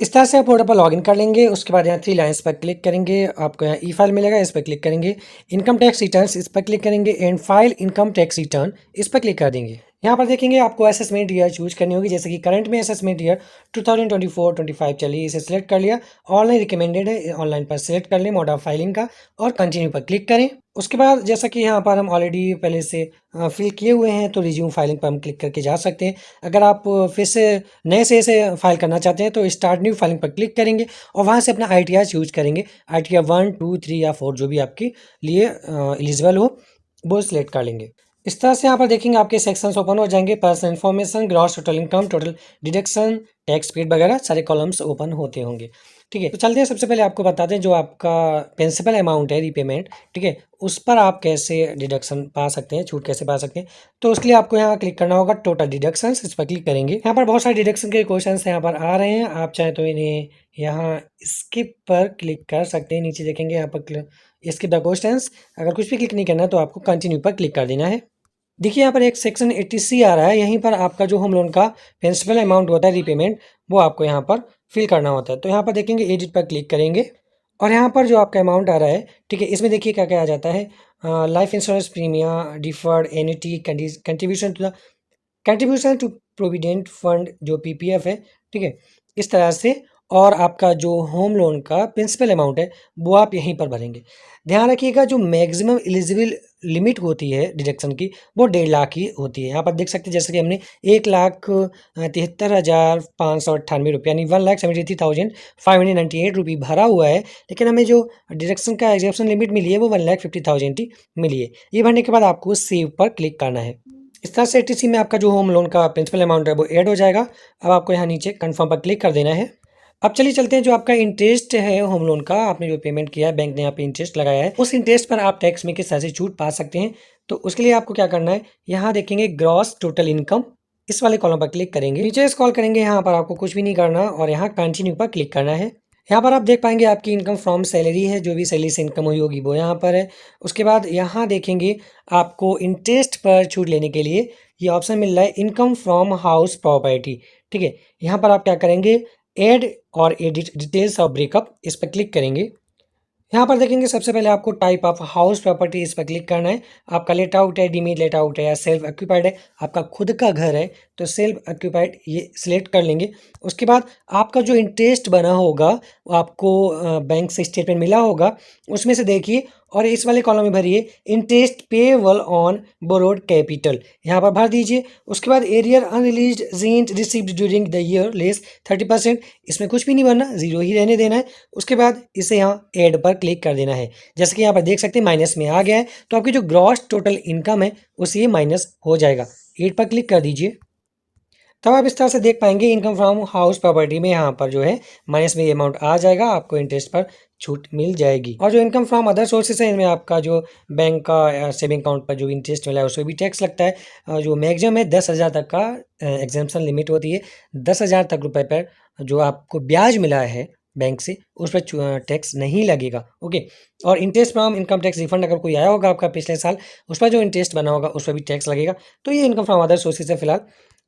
इस तरह से आप पोर्टल पर लॉगिन कर लेंगे। उसके बाद यहाँ 3 लाइन्स पर क्लिक करेंगे, आपको यहाँ ई फाइल मिलेगा, इस पर क्लिक करेंगे। इनकम टैक्स रिटर्न्स, इस पर क्लिक करेंगे and file income tax return, इस पर क्लिक कर देंगे। यहाँ पर देखेंगे आपको असेसमेंट ईयर चूज करनी होगी, जैसे कि करंट में असेसमेंट ईयर 2024-25 चलिए, इसे सिलेक्ट कर लिया। ऑनलाइन रिकमेंडेड है, ऑनलाइन पर सिलेक्ट कर लें मोड ऑफ फाइलिंग का और कंटिन्यू पर क्लिक करें। उसके बाद जैसा कि यहाँ पर हम ऑलरेडी पहले से फिल किए हुए हैं, तो रिज्यूम फाइलिंग पर हम क्लिक करके जा सकते हैं। अगर आप फिर से नए से इसे फाइल करना चाहते हैं तो स्टार्ट न्यू फाइलिंग पर क्लिक करेंगे और वहाँ से अपना ITR चूज करेंगे। ITR 1, 2, 3 या 4 जो भी आपके लिए एलिजिबल हो वो सिलेक्ट कर लेंगे। इस तरह से यहाँ पर देखेंगे आपके सेक्शंस ओपन हो जाएंगे। Personal information, gross total income, total deduction, tax paid वगैरह सारे कॉलम्स ओपन होते होंगे। ठीक है, तो चलते हैं। सबसे पहले आपको बताते हैं जो आपका प्रिंसिपल अमाउंट है रीपेमेंट, ठीक है, उस पर आप कैसे डिडक्शन पा सकते हैं, छूट कैसे पा सकते हैं। तो उसके लिए आपको यहाँ क्लिक करना होगा टोटल डिडक्शंस, इस पर क्लिक करेंगे। यहाँ पर बहुत सारे डिडक्शन के क्वेश्चन यहाँ पर आ रहे हैं, आप चाहे तो इन्हें यहाँ स्किप पर क्लिक कर सकते हैं। नीचे देखेंगे यहाँ पर स्किप द क्वेश्चंस, अगर कुछ भी क्लिक नहीं करना तो आपको कंटिन्यू पर क्लिक कर देना है। देखिए यहाँ पर एक सेक्शन 80C आ रहा है, यहीं पर आपका जो होम लोन का प्रिंसिपल अमाउंट होता है रीपेमेंट, वो आपको यहाँ पर फिल करना होता है। तो यहाँ पर देखेंगे एडिट पर क्लिक करेंगे और यहाँ पर जो आपका अमाउंट आ रहा है, ठीक है, इसमें देखिए क्या क्या आ जाता है। Life insurance premium, deferred annuity, contribution to provident fund जो PPF है, ठीक है, इस तरह से। और आपका जो होम लोन का प्रिंसिपल अमाउंट है वो आप यहीं पर भरेंगे। ध्यान रखिएगा जो मैक्सिमम एलिजिबल लिमिट होती है डिडक्शन की वो 1.5 लाख की होती है। यहाँ पर देख सकते हैं जैसे कि हमने 1,73,598 रुपये यानी 1,73,598 रुपये भरा हुआ है, लेकिन हमें जो डिडक्शन का एग्जेप्शन लिमिट मिली है वो 1,50,000 ही मिली है। ये भरने के बाद आपको सेव पर क्लिक करना है। इस तरह से 80C में आपका जो होम लोन का प्रिंसिपल अमाउंट है वो ऐड हो जाएगा। अब आपको यहाँ नीचे कन्फर्म पर क्लिक कर देना है। अब चलिए चलते हैं, जो आपका इंटरेस्ट है होम लोन का, आपने जो पेमेंट किया है, बैंक ने यहाँ पे इंटरेस्ट लगाया है, उस इंटरेस्ट पर आप टैक्स में किस तरह से छूट पा सकते हैं। तो उसके लिए आपको क्या करना है, यहाँ देखेंगे ग्रॉस टोटल इनकम, इस वाले कॉलम पर क्लिक करेंगे, नीचे स्क्रॉल करेंगे, यहाँ पर आपको कुछ भी नहीं करना और यहाँ कंटिन्यू पर क्लिक करना है। यहाँ पर आप देख पाएंगे आपकी इनकम फ्रॉम सैलरी है, जो भी सैलरी से इनकम हुई होगी वो यहाँ पर है। उसके बाद यहाँ देखेंगे आपको इंटरेस्ट पर छूट लेने के लिए ये ऑप्शन मिल रहा है इनकम फ्रॉम हाउस प्रॉपर्टी, ठीक है। यहाँ पर आप क्या करेंगे, एड और एडिट डिटेल्स ऑफ ब्रेकअप, इस पर क्लिक करेंगे। यहाँ पर देखेंगे सबसे पहले आपको टाइप ऑफ हाउस प्रॉपर्टी, इस पर क्लिक करना है। आपका लेट आउट है, डीमी लेट आउट है या सेल्फ ऑक्यूपाइड है, आपका खुद का घर है तो सेल्फ ऑक्यूपाइड ये सिलेक्ट कर लेंगे। उसके बाद आपका जो इंटरेस्ट बना होगा वो आपको बैंक से स्टेटमेंट मिला होगा, उसमें से देखिए और इस वाले कॉलम में भरिए interest payable on borrowed capital, यहाँ पर भर दीजिए। उसके बाद arrear unreleased rent received during the year less 30%, इसमें कुछ भी नहीं भरना, जीरो ही रहने देना है। उसके बाद इसे यहाँ ऐड पर क्लिक कर देना है। जैसे कि यहाँ पर देख सकते हैं माइनस में आ गया है, तो आपकी जो ग्रॉस टोटल इनकम है उसे ये माइनस हो जाएगा। ऐड पर क्लिक कर दीजिए, तब आप इस तरह से देख पाएंगे इनकम फ्रॉम हाउस प्रॉपर्टी में यहाँ पर जो है माइनस में ये अमाउंट आ जाएगा, आपको इंटरेस्ट पर छूट मिल जाएगी। और जो इनकम फ्रॉम अदर सोर्सेस है, इनमें आपका जो बैंक का सेविंग अकाउंट पर जो इंटरेस्ट मिला है उसमें भी टैक्स लगता है। जो मैक्सिमम है 10,000 तक का एग्जाम्पशन लिमिट होती है। 10,000 तक रुपए पर जो आपको ब्याज मिला है बैंक से उस पर टैक्स नहीं लगेगा। ओके, और interest from income tax refund अगर कोई आया होगा आपका पिछले साल, उस पर जो इंटरेस्ट बना होगा उस पर भी टैक्स लगेगा। तो ये इनकम फ्रॉम अदर सोर्सेज है फिलहाल।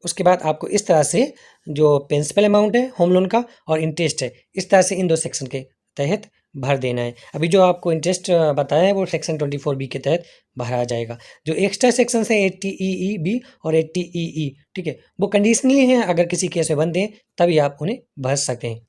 उसके बाद आपको इस तरह से जो प्रिंसिपल अमाउंट है होम लोन का और इंटरेस्ट है, इस तरह से इन 2 सेक्शन के तहत भर देना है। अभी जो आपको इंटरेस्ट बताया है वो सेक्शन 24B के तहत भरा जाएगा। जो एक्स्ट्रा सेक्शन है 80EE-B और 80EE, ठीक है, वो कंडीशनली हैं, अगर किसी केस में बनते हैं तभी आप उन्हें भर सकते हैं।